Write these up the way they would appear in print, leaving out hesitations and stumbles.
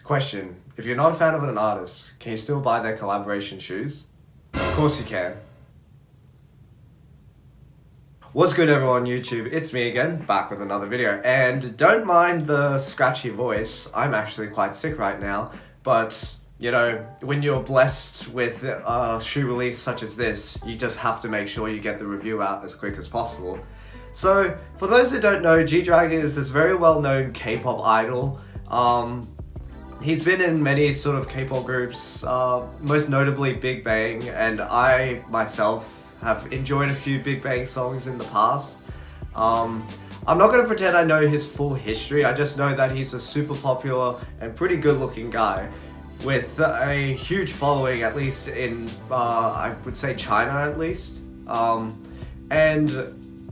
Question, if you're not a fan of an artist, can you still buy their collaboration shoes? Of course you can. What's good everyone on YouTube, it's me again, back with another video, and don't mind the scratchy voice, I'm actually quite sick right now, but you know, when you're blessed with a shoe release such as this, you just have to make sure you get the review out as quick as possible. So, for those who don't know, G-Dragon is this very well-known K-pop idol. He's been in many sort of K-pop groups, most notably Big Bang, and I myself have enjoyed a few Big Bang songs in the past. I'm not going to pretend I know his full history, I just know that he's a super popular and pretty good looking guy with a huge following, at least in, I would say China at least. And,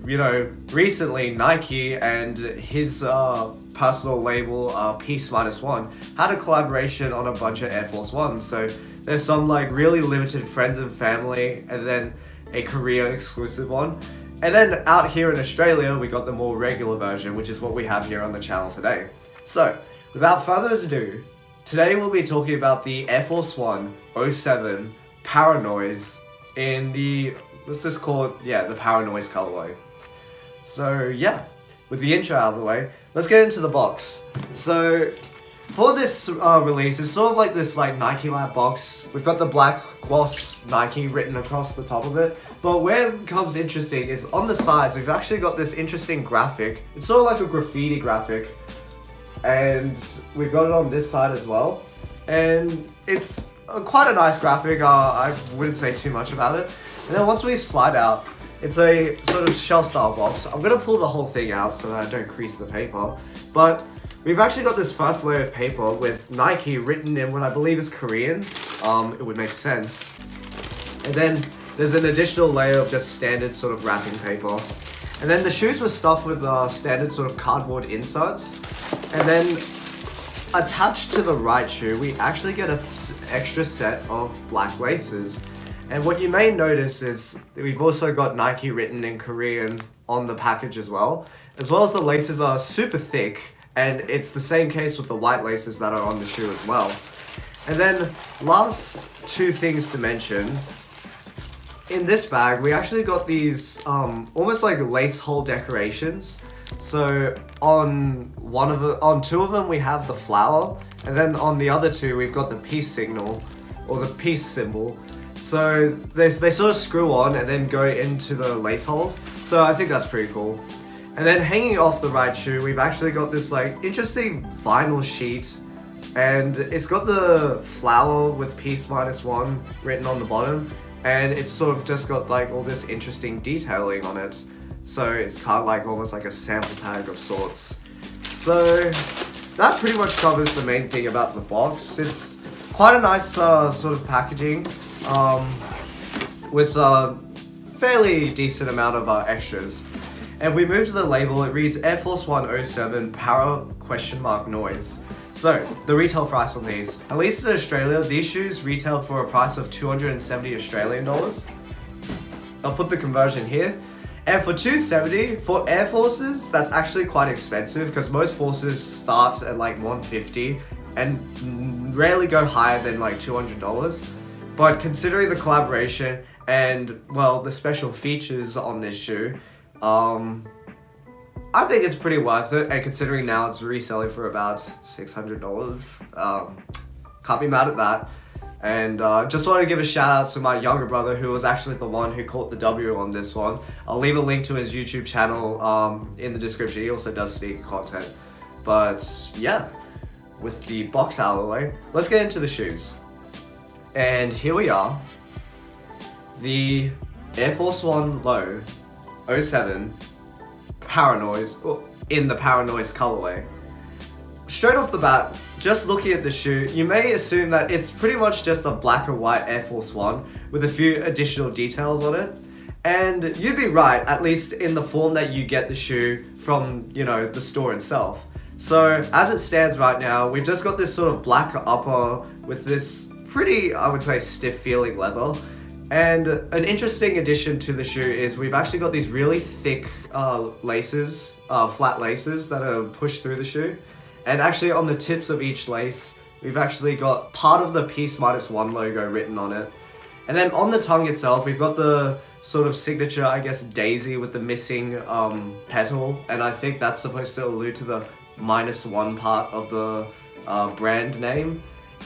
you know, recently Nike and his personal label, PEACEMINUSONE, had a collaboration on a bunch of Air Force Ones. So there's some like really limited friends and family, and then a Korea exclusive one. And then out here in Australia, we got the more regular version, which is what we have here on the channel today. So, without further ado, today we'll be talking about the Air Force One 07 Paranoise in the, let's just call it, the Paranoise colorway. So yeah, with the intro out of the way, let's get into the box. So, for this release, it's sort of like this Nike Lab box. We've got the black gloss Nike written across the top of it. But where it becomes interesting is on the sides, we've actually got this interesting graphic. It's sort of like a graffiti graphic. And we've got it on this side as well. And it's quite a nice graphic. I wouldn't say too much about it. And then once we slide out, it's a sort of shell style box. I'm going to pull the whole thing out so that I don't crease the paper. But we've actually got this first layer of paper with Nike written in what I believe is Korean. It would make sense. And then there's an additional layer of just standard sort of wrapping paper. And then the shoes were stuffed with standard sort of cardboard inserts. And then attached to the right shoe, we actually get an extra set of black laces. And what you may notice is that we've also got Nike written in Korean on the package as well as the laces are super thick. And it's the same case with the white laces that are on the shoe as well. And then last two things to mention. In this bag, we actually got these almost like lace hole decorations. So on two of them we have the flower, and then on the other two we've got the peace signal, or the peace symbol. So they sort of screw on and then go into the lace holes. So I think that's pretty cool. And then hanging off the right shoe, we've actually got this like interesting vinyl sheet, and it's got the flower with PEACEMINUSONE written on the bottom, and it's sort of just got like all this interesting detailing on it. So it's kind of like almost like a sample tag of sorts. So that pretty much covers the main thing about the box. It's quite a nice sort of packaging with a fairly decent amount of extras. And if we move to the label, it reads Air Force One 07 Para Noise. So, the retail price on these. At least in Australia, these shoes retail for a price of 270 Australian dollars. I'll put the conversion here. And for 270, for Air Forces, that's actually quite expensive because most Forces start at like 150 and rarely go higher than like $200. But considering the collaboration and, well, the special features on this shoe, I think it's pretty worth it, and considering now it's reselling for about $600, can't be mad at that. And just want to give a shout out to my younger brother, who was actually the one who caught the W on this one. I'll leave a link to his YouTube channel in the description. He also does sneaker content. But yeah, with the box out of the way, let's get into the shoes. And here we are, the Air Force One Low 07 Paranoise, in the Paranoise colorway. Straight off the bat, just looking at the shoe, you may assume that it's pretty much just a black and white Air Force One with a few additional details on it. And you'd be right, at least in the form that you get the shoe from, you know, the store itself. So as it stands right now, we've just got this sort of black upper with this pretty, I would say, stiff feeling leather. And an interesting addition to the shoe is we've actually got these really thick laces, flat laces that are pushed through the shoe. And actually on the tips of each lace, we've actually got part of the Peace-1 logo written on it. And then on the tongue itself, we've got the sort of signature, I guess, daisy with the missing petal. And I think that's supposed to allude to the -1 part of the brand name.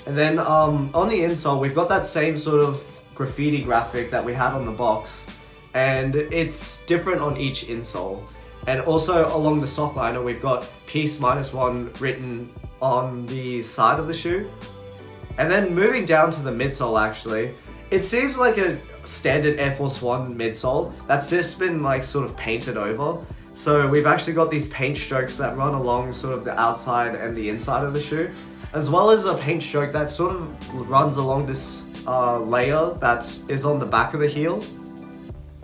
And then on the insole, we've got that same sort of graffiti graphic that we had on the box. And it's different on each insole. And also along the sock liner, we've got Peace-1 written on the side of the shoe. And then moving down to the midsole, actually, it seems like a standard Air Force 1 midsole that's just been like sort of painted over. So we've actually got these paint strokes that run along sort of the outside and the inside of the shoe, as well as a paint stroke that sort of runs along this layer that is on the back of the heel.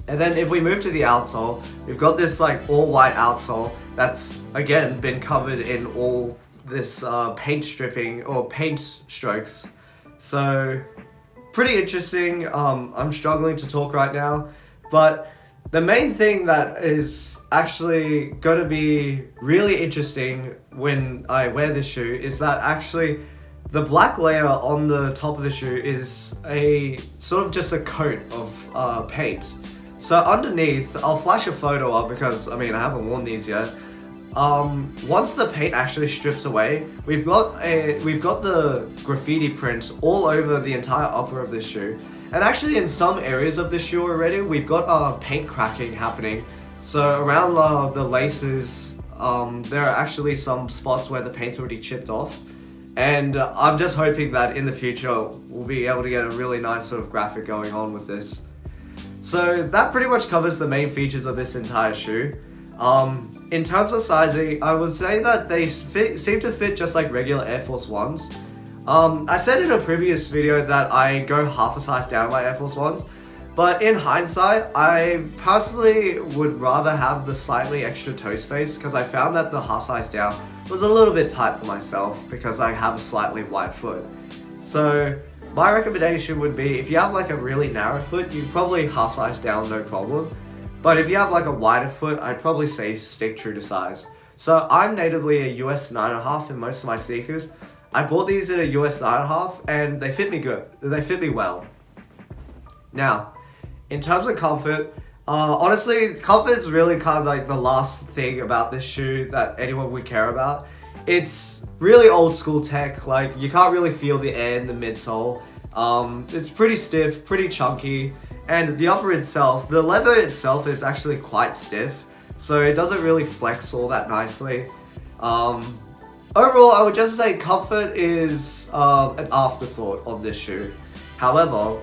And then if we move to the outsole, we've got this like all white outsole that's again been covered in all this paint stripping or paint strokes. So pretty interesting. I'm struggling to talk right now, but the main thing that is actually going to be really interesting when I wear this shoe is that actually the black layer on the top of the shoe is a sort of just a coat of paint. So underneath, I'll flash a photo up because I haven't worn these yet. Once the paint actually strips away, we've got the graffiti print all over the entire upper of this shoe. And actually in some areas of the shoe already, we've got paint cracking happening. So around the laces, there are actually some spots where the paint's already chipped off. And I'm just hoping that in the future, we'll be able to get a really nice sort of graphic going on with this. So that pretty much covers the main features of this entire shoe. In terms of sizing, I would say that they seem to fit just like regular Air Force 1s. I said in a previous video that I go half a size down my Air Force 1s, but in hindsight, I personally would rather have the slightly extra toe space because I found that the half size down was a little bit tight for myself because I have a slightly wide foot. So my recommendation would be if you have like a really narrow foot, you probably half size down, no problem. But if you have like a wider foot, I'd probably say stick true to size. So I'm natively a US 9.5 in most of my sneakers. I bought these in a US 9.5 and they fit me good. They fit me well. Now, in terms of comfort, honestly, comfort is really kind of like the last thing about this shoe that anyone would care about. It's really old school tech, like you can't really feel the air in the midsole. It's pretty stiff, pretty chunky, and the upper itself, the leather itself is actually quite stiff, so it doesn't really flex all that nicely. Overall, I would just say comfort is an afterthought on this shoe. However,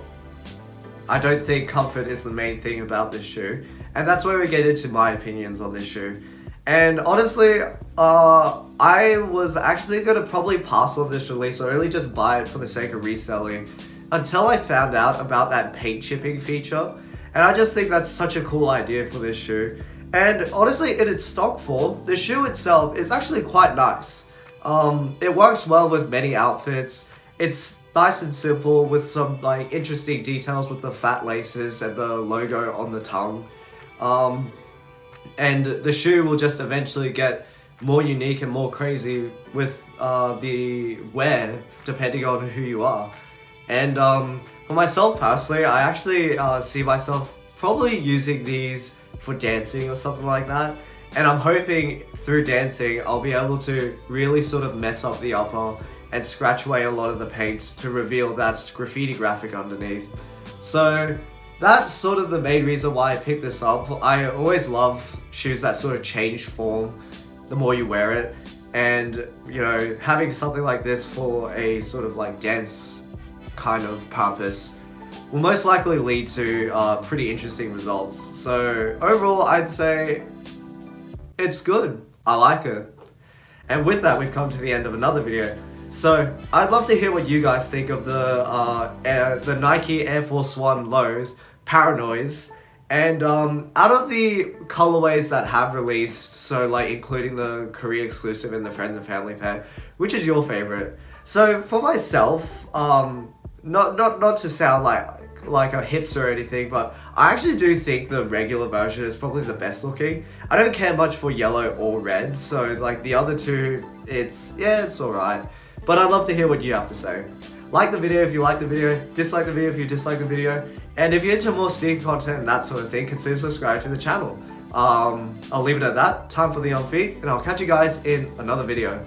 I don't think comfort is the main thing about this shoe, and that's where we get into my opinions on this shoe. And honestly, I was actually going to probably pass on this release or really just buy it for the sake of reselling until I found out about that paint chipping feature. And I just think that's such a cool idea for this shoe. And honestly, in its stock form, the shoe itself is actually quite nice. It works well with many outfits. It's nice and simple with some like interesting details with the fat laces and the logo on the tongue. And the shoe will just eventually get more unique and more crazy with the wear, depending on who you are. And for myself personally, I actually see myself probably using these for dancing or something like that. And I'm hoping through dancing, I'll be able to really sort of mess up the upper and scratch away a lot of the paint to reveal that graffiti graphic underneath. So that's sort of the main reason why I picked this up. I always love shoes that sort of change form the more you wear it. And, you know, having something like this for a sort of like dance kind of purpose will most likely lead to pretty interesting results. So overall, I'd say it's good. I like it. And with that, we've come to the end of another video. So I'd love to hear what you guys think of the Nike Air Force 1 lows, Paranoids. And out of the colorways that have released, so like including the Korea exclusive and the Friends and Family pair, which is your favorite? So for myself, not to sound like a hipster or anything, but I actually do think the regular version is probably the best looking. I don't care much for yellow or red, so like the other two, it's alright. but I'd love to hear what you have to say. Like the video if you like the video, dislike the video if you dislike the video, and if you're into more sneaker content and that sort of thing, consider subscribing to the channel. I'll leave it at that. Time for the on feet, and I'll catch you guys in another video.